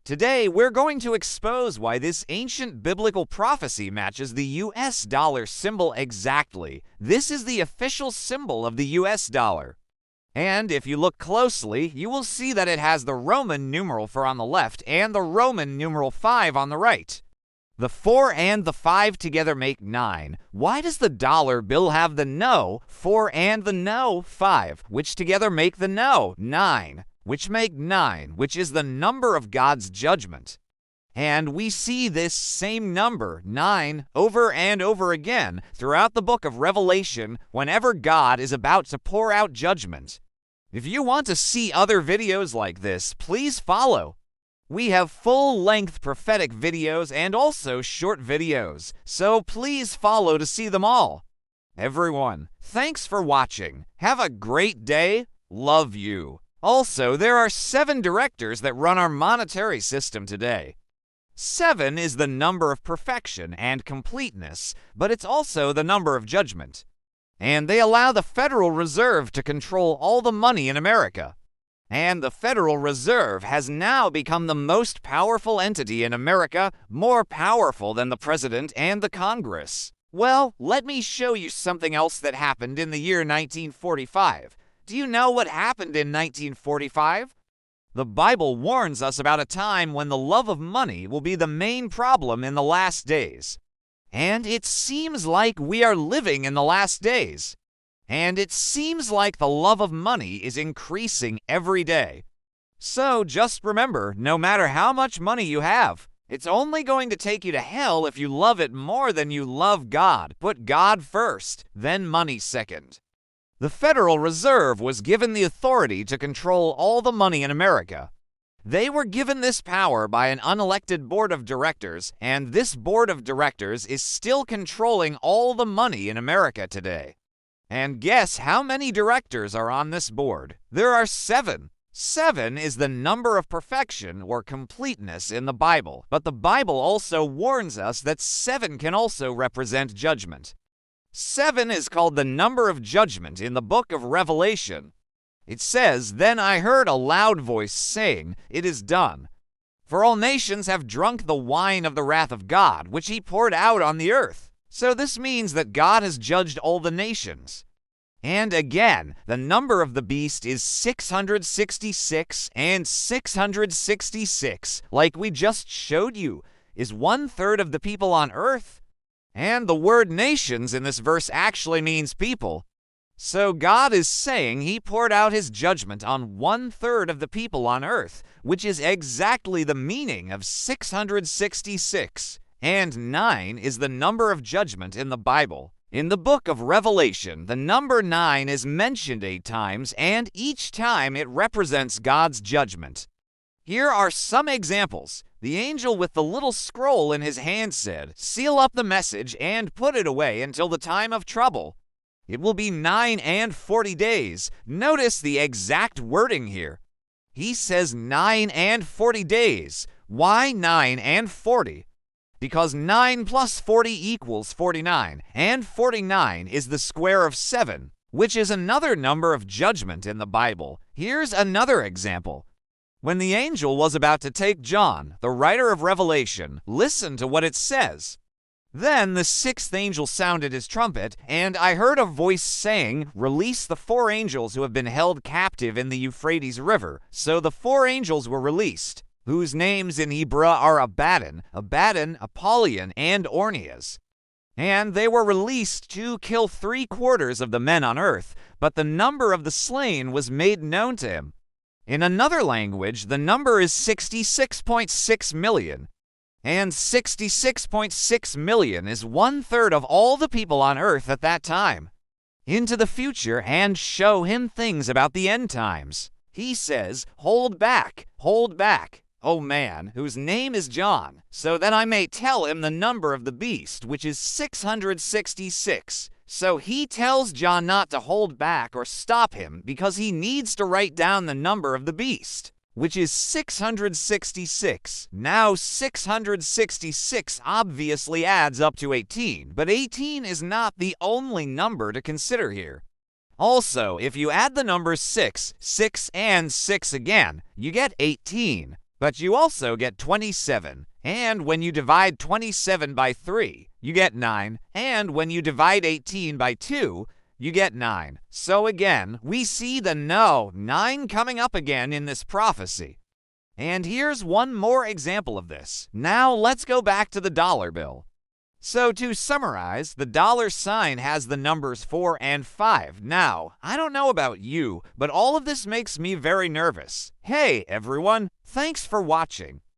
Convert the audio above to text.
Today, we're going to expose why this ancient biblical prophecy matches the US dollar symbol exactly. This is the official symbol of the US dollar. And if you look closely, you will see that it has the Roman numeral 4 on the left and the Roman numeral 5 on the right. The 4 and the 5 together make 9. Why does the dollar bill have the no 4 and the no 5, which together make the no 9? Which make 9, which is the number of God's judgment. And we see this same number, 9, over and over again throughout the book of Revelation whenever God is about to pour out judgment. If you want to see other videos like this, please follow. We have full-length prophetic videos and also short videos, so please follow to see them all. Everyone, thanks for watching. Have a great day. Love you. Also, there are 7 directors that run our monetary system today. 7 is the number of perfection and completeness, but it's also the number of judgment. And they allow the Federal Reserve to control all the money in America. And the Federal Reserve has now become the most powerful entity in America, more powerful than the President and the Congress. Well, let me show you something else that happened in the year 1945. Do you know what happened in 1945? The Bible warns us about a time when the love of money will be the main problem in the last days. And it seems like we are living in the last days. And it seems like the love of money is increasing every day. So just remember, no matter how much money you have, it's only going to take you to hell if you love it more than you love God. Put God first, then money second. The Federal Reserve was given the authority to control all the money in America. They were given this power by an unelected board of directors, and this board of directors is still controlling all the money in America today. And guess how many directors are on this board? There are 7. 7 is the number of perfection or completeness in the Bible, but the Bible also warns us that 7 can also represent judgment. 7 is called the number of judgment in the book of Revelation. It says, "Then I heard a loud voice saying, 'It is done. For all nations have drunk the wine of the wrath of God, which he poured out on the earth.'" So this means that God has judged all the nations. And again, the number of the beast is 666, and 666, like we just showed you, is 1/3 of the people on earth. And the word nations in this verse actually means people. So God is saying he poured out his judgment on 1/3 of the people on earth, which is exactly the meaning of 666. And 9 is the number of judgment in the Bible. In the book of Revelation, the number 9 is mentioned 8 times, and each time it represents God's judgment. Here are some examples. The angel with the little scroll in his hand said, "Seal up the message and put it away until the time of trouble. It will be 9 and 40 days. Notice the exact wording here. He says 9 and 40 days. Why 9 and 40? Because 9 plus 40 equals 49, and 49 is the square of 7, which is another number of judgment in the Bible. Here's another example. When the angel was about to take John, the writer of Revelation, listen to what it says. "Then the 6th angel sounded his trumpet, and I heard a voice saying, 'Release the 4 angels who have been held captive in the Euphrates River.' So the 4 angels were released, whose names in Hebrew are Abaddon, Apollyon, and Orneas. And they were released to kill 3/4 of the men on earth, but the number of the slain was made known to him. In another language, the number is 66.6 million. And 66.6 million is 1/3 of all the people on earth at that time. Into the future and show him things about the end times. He says, 'Hold back, O man, whose name is John, so that I may tell him the number of the beast, which is 666. So he tells John not to hold back or stop him because he needs to write down the number of the beast, which is 666. Now 666 obviously adds up to 18, but 18 is not the only number to consider here. Also, if you add the numbers 6, 6, and 6 again, you get 18. But you also get 27. And when you divide 27 by 3, you get 9. And when you divide 18 by 2, you get 9. So again, we see the 9 coming up again in this prophecy. And here's one more example of this. Now let's go back to the dollar bill. So to summarize, the dollar sign has the numbers 4 and 5. Now, I don't know about you, but all of this makes me very nervous. Hey everyone, thanks for watching.